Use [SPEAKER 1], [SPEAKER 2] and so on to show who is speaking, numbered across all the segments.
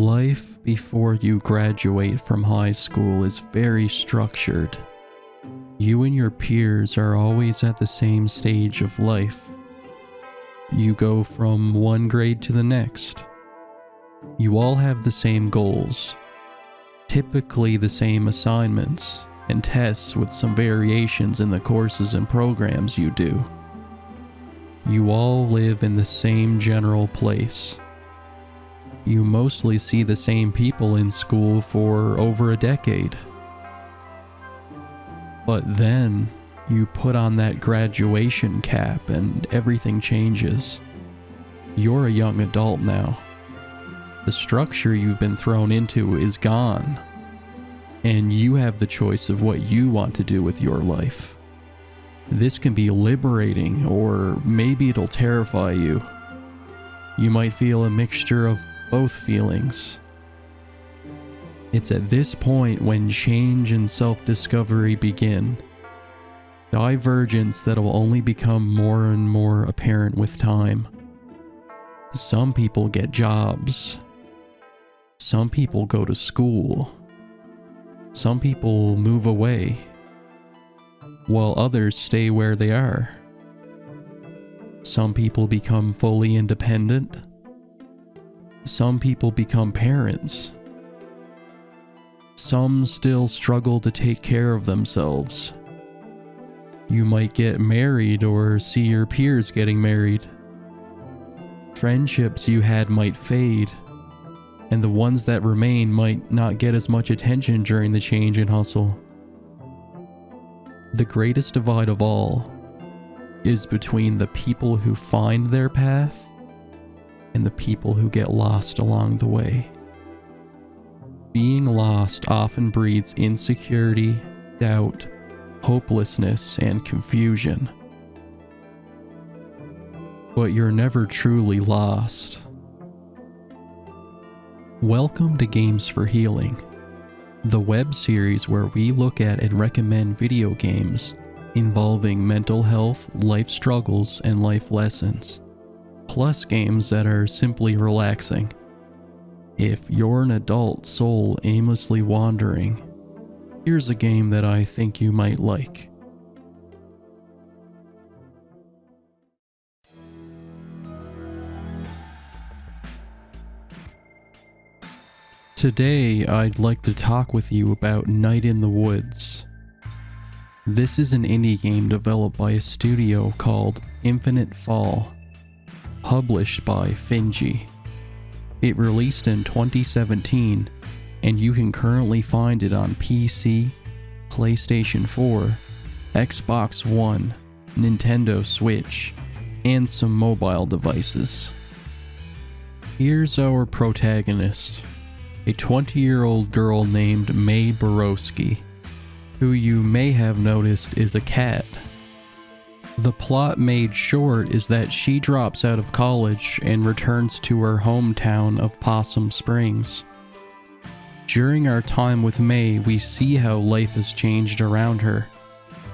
[SPEAKER 1] Life before you graduate from high school is very structured. You and your peers are always at the same stage of life. You go from one grade to the next. You all have the same goals, typically the same assignments and tests with some variations in the courses and programs you do. You all live in the same general place. You mostly see the same people in school for over a decade. But then, you put on that graduation cap and everything changes. You're a young adult now. The structure you've been thrown into is gone, and you have the choice of what you want to do with your life. This can be liberating, or maybe it'll terrify you. You might feel a mixture of both feelings. It's at this point when change and self-discovery begin. Divergence that'll only become more and more apparent with time. Some people get jobs. Some people go to school. Some people move away, while others stay where they are. Some people become fully independent. Some people become parents. Some still struggle to take care of themselves. You might get married or see your peers getting married. Friendships you had might fade, and the ones that remain might not get as much attention during the change and hustle. The greatest divide of all is between the people who find their path and the people who get lost along the way. Being lost often breeds insecurity, doubt, hopelessness, and confusion. But you're never truly lost. Welcome to Games for Healing, the web series where we look at and recommend video games involving mental health, life struggles, and life lessons, plus games that are simply relaxing. If you're an adult soul aimlessly wandering, here's a game that I think you might like. Today, I'd like to talk with you about Night in the Woods. This is an indie game developed by a studio called Infinite Fall, published by Finji. It released in 2017, and you can currently find it on PC, PlayStation 4, Xbox One, Nintendo Switch, and some mobile devices. Here's our protagonist, a 20-year-old girl named May Borowski, who you may have noticed is a cat. The plot made short is that she drops out of college and returns to her hometown of Possum Springs. During our time with May, we see how life has changed around her.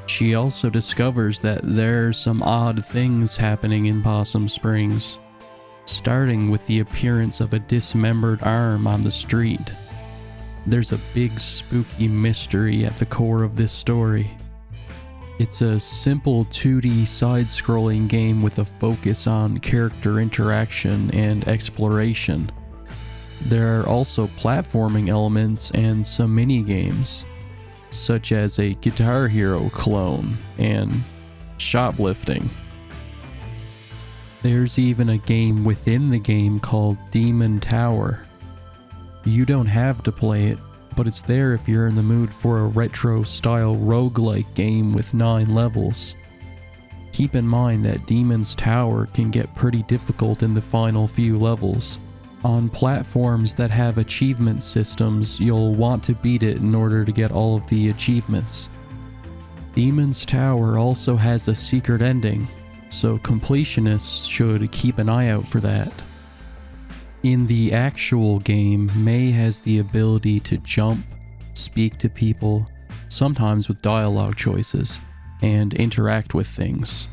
[SPEAKER 1] She also discovers that there are some odd things happening in Possum Springs, starting with the appearance of a dismembered arm on the street. There's a big spooky mystery at the core of this story. It's a simple 2D side-scrolling game with a focus on character interaction and exploration. There are also platforming elements and some mini-games, such as a Guitar Hero clone and shoplifting. There's even a game within the game called Demon Tower. You don't have to play it, but it's there if you're in the mood for a retro-style roguelike game with 9 levels. Keep in mind that Demon's Tower can get pretty difficult in the final few levels. On platforms that have achievement systems, you'll want to beat it in order to get all of the achievements. Demon's Tower also has a secret ending, so completionists should keep an eye out for that. In the actual game, May has the ability to jump, speak to people, sometimes with dialogue choices, and interact with things.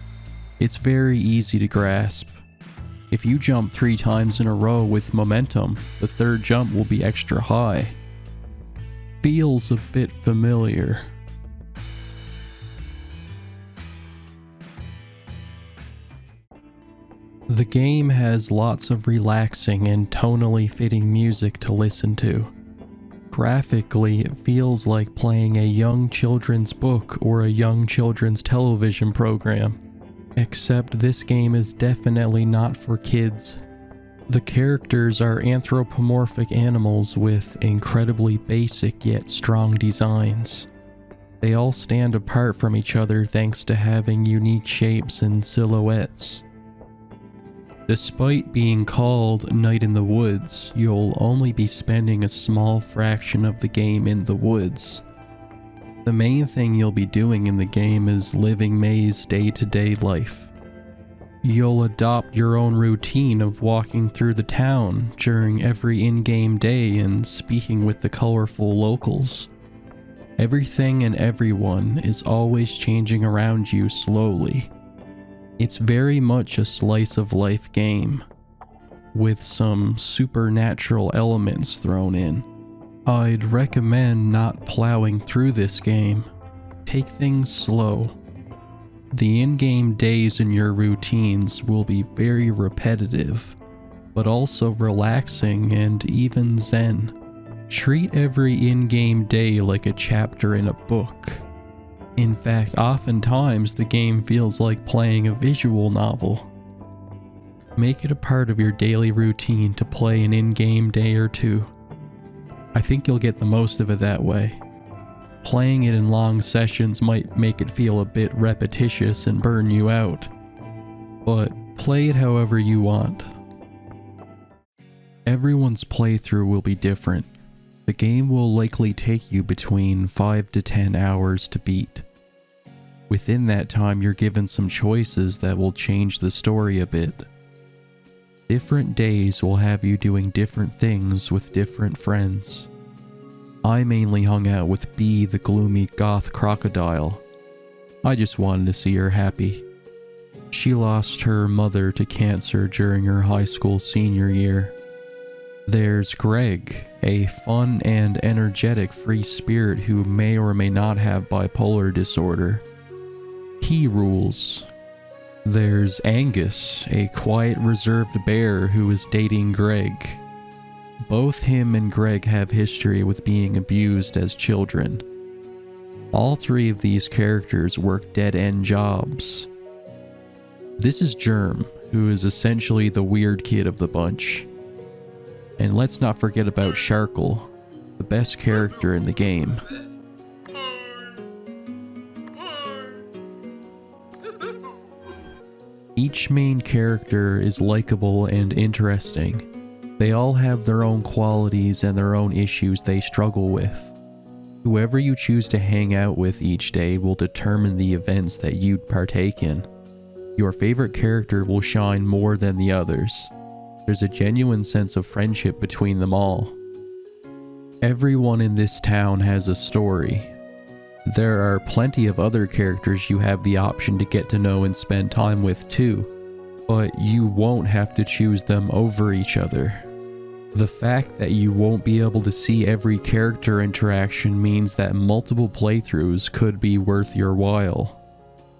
[SPEAKER 1] It's very easy to grasp. If you jump 3 times in a row with momentum, the third jump will be extra high. Feels a bit familiar. The game has lots of relaxing and tonally fitting music to listen to. Graphically, it feels like playing a young children's book or a young children's television program. Except this game is definitely not for kids. The characters are anthropomorphic animals with incredibly basic yet strong designs. They all stand apart from each other thanks to having unique shapes and silhouettes. Despite being called Night in the Woods, you'll only be spending a small fraction of the game in the woods. The main thing you'll be doing in the game is living May's day-to-day life. You'll adopt your own routine of walking through the town during every in-game day and speaking with the colorful locals. Everything and everyone is always changing around you slowly. It's very much a slice-of-life game, with some supernatural elements thrown in. I'd recommend not plowing through this game. Take things slow. The in-game days and your routines will be very repetitive, but also relaxing and even zen. Treat every in-game day like a chapter in a book. In fact, oftentimes the game feels like playing a visual novel. Make it a part of your daily routine to play an in-game day or two. I think you'll get the most of it that way. Playing it in long sessions might make it feel a bit repetitious and burn you out, but play it however you want. Everyone's playthrough will be different. The game will likely take you between 5 to 10 hours to beat. Within that time, you're given some choices that will change the story a bit. Different days will have you doing different things with different friends. I mainly hung out with Bee, the gloomy goth crocodile. I just wanted to see her happy. She lost her mother to cancer during her high school senior year. There's Greg, a fun and energetic free spirit who may or may not have bipolar disorder. He rules. There's Angus, a quiet, reserved bear who is dating Greg. Both him and Greg have history with being abused as children. All 3 of these characters work dead-end jobs. This is Germ, who is essentially the weird kid of the bunch. And let's not forget about Sharkle, the best character in the game. Each main character is likable and interesting. They all have their own qualities and their own issues they struggle with. Whoever you choose to hang out with each day will determine the events that you'd partake in. Your favorite character will shine more than the others. There's a genuine sense of friendship between them all. Everyone in this town has a story. There are plenty of other characters you have the option to get to know and spend time with too, but you won't have to choose them over each other. The fact that you won't be able to see every character interaction means that multiple playthroughs could be worth your while.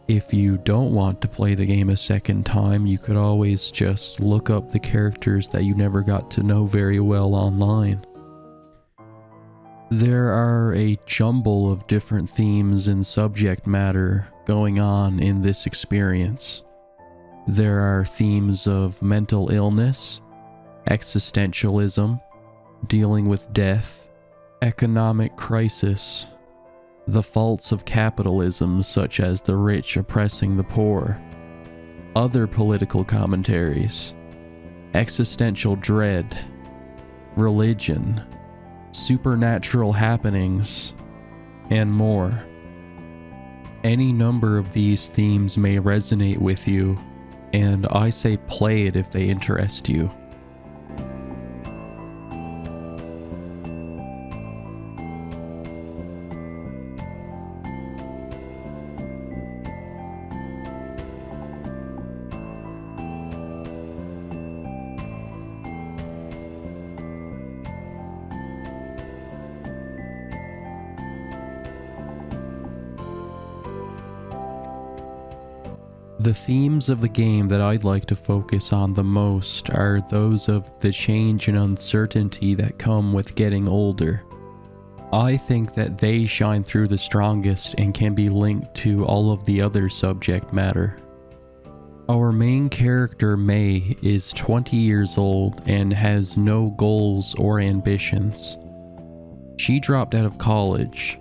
[SPEAKER 1] If you don't want to play the game a second time, you could always just look up the characters that you never got to know very well online. There are a jumble of different themes and subject matter going on in this experience. There are themes of mental illness, existentialism, dealing with death, economic crisis, the faults of capitalism such as the rich oppressing the poor, other political commentaries, existential dread, religion, supernatural happenings, and more. Any number of these themes may resonate with you, and I say play it if they interest you. The themes of the game that I'd like to focus on the most are those of the change and uncertainty that come with getting older. I think that they shine through the strongest and can be linked to all of the other subject matter. Our main character, May, is 20 years old and has no goals or ambitions. She dropped out of college.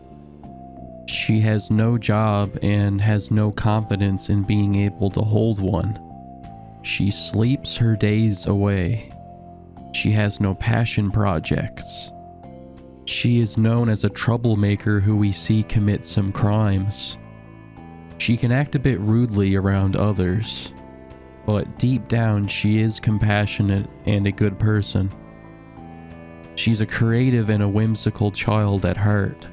[SPEAKER 1] She has no job and has no confidence in being able to hold one. She sleeps her days away. She has no passion projects. She is known as a troublemaker who we see commit some crimes. She can act a bit rudely around others, but deep down she is compassionate and a good person. She's a creative and a whimsical child at heart.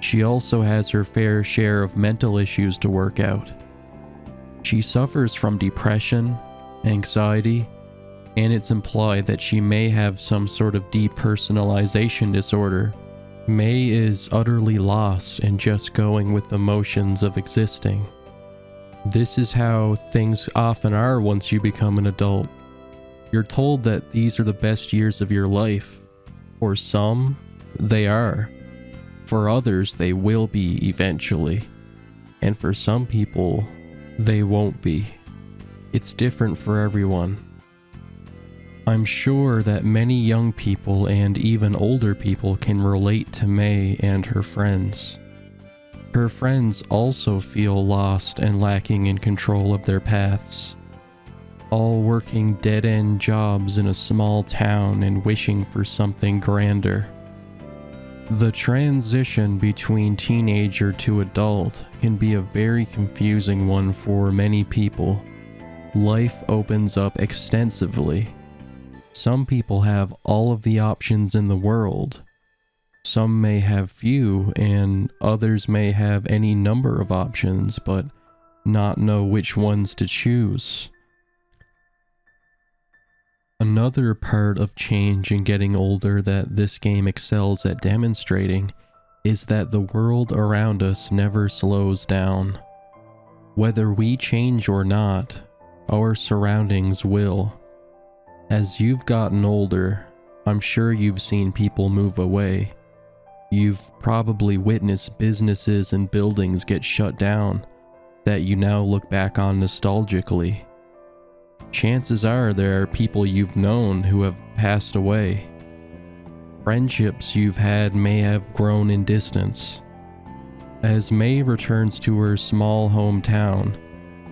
[SPEAKER 1] She also has her fair share of mental issues to work out. She suffers from depression, anxiety, and it's implied that she may have some sort of depersonalization disorder. May is utterly lost and just going with the motions of existing. This is how things often are once you become an adult. You're told that these are the best years of your life. For some, they are. For others, they will be eventually. And for some people, they won't be. It's different for everyone. I'm sure that many young people and even older people can relate to May and her friends. Her friends also feel lost and lacking in control of their paths, all working dead-end jobs in a small town and wishing for something grander. The transition between teenager to adult can be a very confusing one for many people. Life opens up extensively. Some people have all of the options in the world. Some may have few, and others may have any number of options, but not know which ones to choose. Another part of change and getting older that this game excels at demonstrating is that the world around us never slows down. Whether we change or not, our surroundings will. As you've gotten older, I'm sure you've seen people move away. You've probably witnessed businesses and buildings get shut down that you now look back on nostalgically. Chances are there are people you've known who have passed away. Friendships you've had may have grown in distance. As May returns to her small hometown,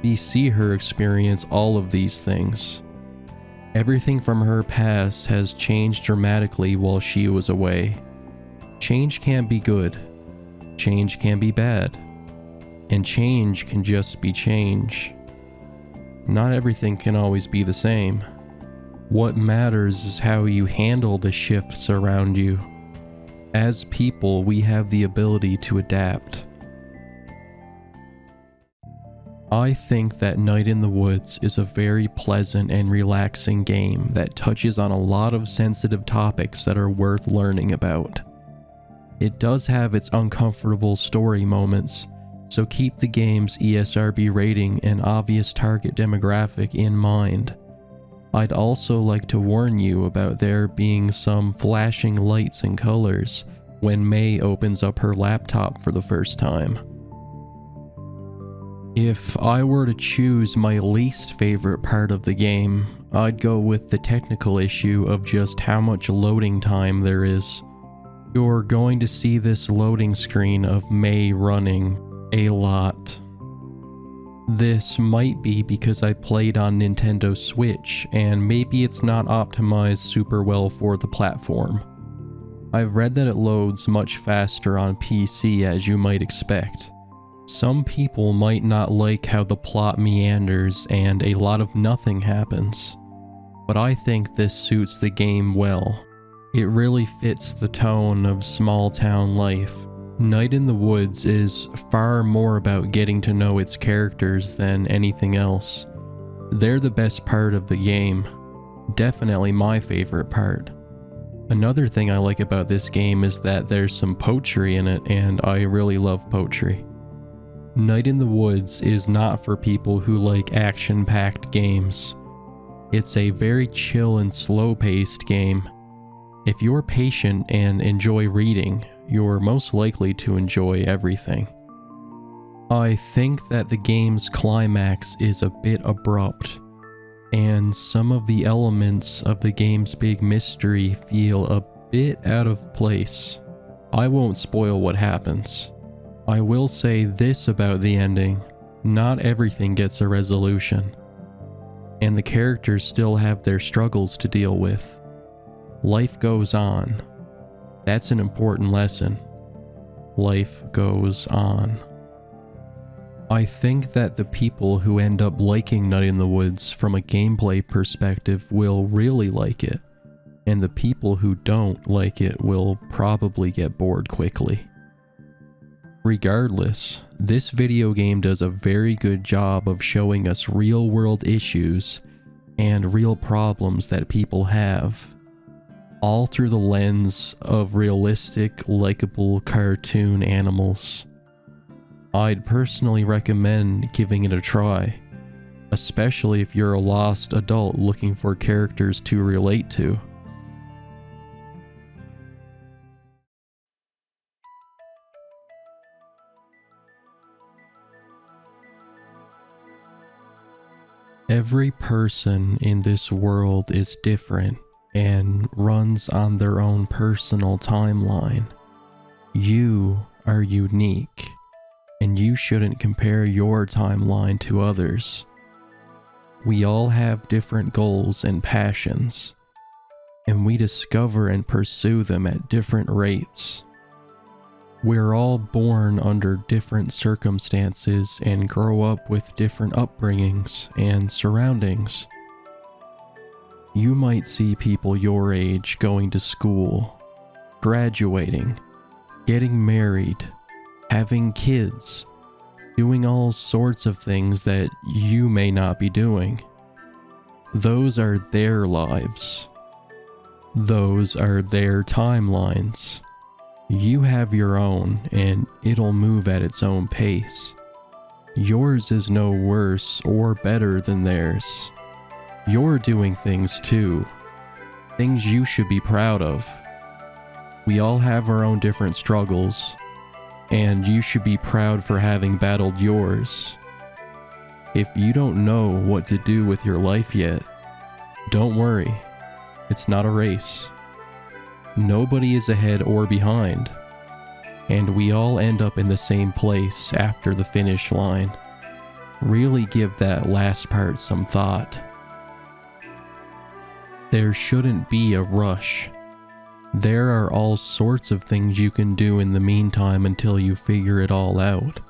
[SPEAKER 1] we see her experience all of these things. Everything from her past has changed dramatically while she was away. Change can be good. Change can be bad. And change can just be change. Not everything can always be the same. What matters is how you handle the shifts around you. As people, we have the ability to adapt. I think that Night in the Woods is a very pleasant and relaxing game that touches on a lot of sensitive topics that are worth learning about. It does have its uncomfortable story moments, so keep the game's ESRB rating and obvious target demographic in mind. I'd also like to warn you about there being some flashing lights and colors when May opens up her laptop for the first time. If I were to choose my least favorite part of the game, I'd go with the technical issue of just how much loading time there is. You're going to see this loading screen of May running a lot. This might be because I played on Nintendo Switch, and maybe it's not optimized super well for the platform. I've read that it loads much faster on PC, as you might expect. Some people might not like how the plot meanders and a lot of nothing happens, but I think this suits the game well. It really fits the tone of small town life. Night in the Woods is far more about getting to know its characters than anything else. They're the best part of the game. Definitely my favorite part. Another thing I like about this game is that there's some poetry in it, and I really love poetry. Night in the Woods is not for people who like action-packed games. It's a very chill and slow-paced game. If you're patient and enjoy reading, you're most likely to enjoy everything. I think that the game's climax is a bit abrupt, and some of the elements of the game's big mystery feel a bit out of place. I won't spoil what happens. I will say this about the ending: not everything gets a resolution, and the characters still have their struggles to deal with. Life goes on. That's an important lesson. Life goes on. I think that the people who end up liking Night in the Woods from a gameplay perspective will really like it, and the people who don't like it will probably get bored quickly. Regardless, this video game does a very good job of showing us real-world issues and real problems that people have, all through the lens of realistic, likable cartoon animals. I'd personally recommend giving it a try, especially if you're a lost adult looking for characters to relate to. Every person in this world is different and runs on their own personal timeline. You are unique, and you shouldn't compare your timeline to others. We all have different goals and passions, and we discover and pursue them at different rates. We're all born under different circumstances and grow up with different upbringings and surroundings. You might see people your age going to school, graduating, getting married, having kids, doing all sorts of things that you may not be doing. Those are their lives. Those are their timelines. You have your own, and it'll move at its own pace. Yours is no worse or better than theirs. You're doing things too, things you should be proud of. We all have our own different struggles, and you should be proud for having battled yours. If you don't know what to do with your life yet, don't worry. It's not a race. Nobody is ahead or behind, and we all end up in the same place after the finish line. Really give that last part some thought. There shouldn't be a rush. There are all sorts of things you can do in the meantime until you figure it all out.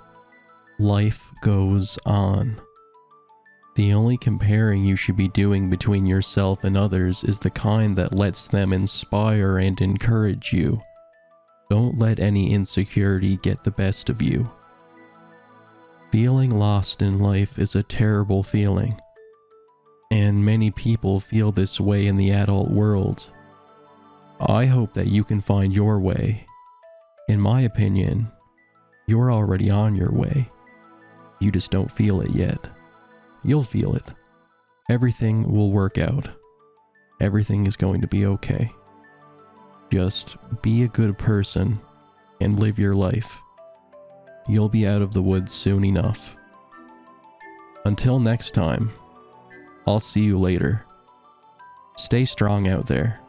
[SPEAKER 1] Life goes on. The only comparing you should be doing between yourself and others is the kind that lets them inspire and encourage you. Don't let any insecurity get the best of you. Feeling lost in life is a terrible feeling, and many people feel this way in the adult world. I hope that you can find your way. In my opinion, you're already on your way. You just don't feel it yet. You'll feel it. Everything will work out. Everything is going to be okay. Just be a good person and live your life. You'll be out of the woods soon enough. Until next time, I'll see you later. Stay strong out there.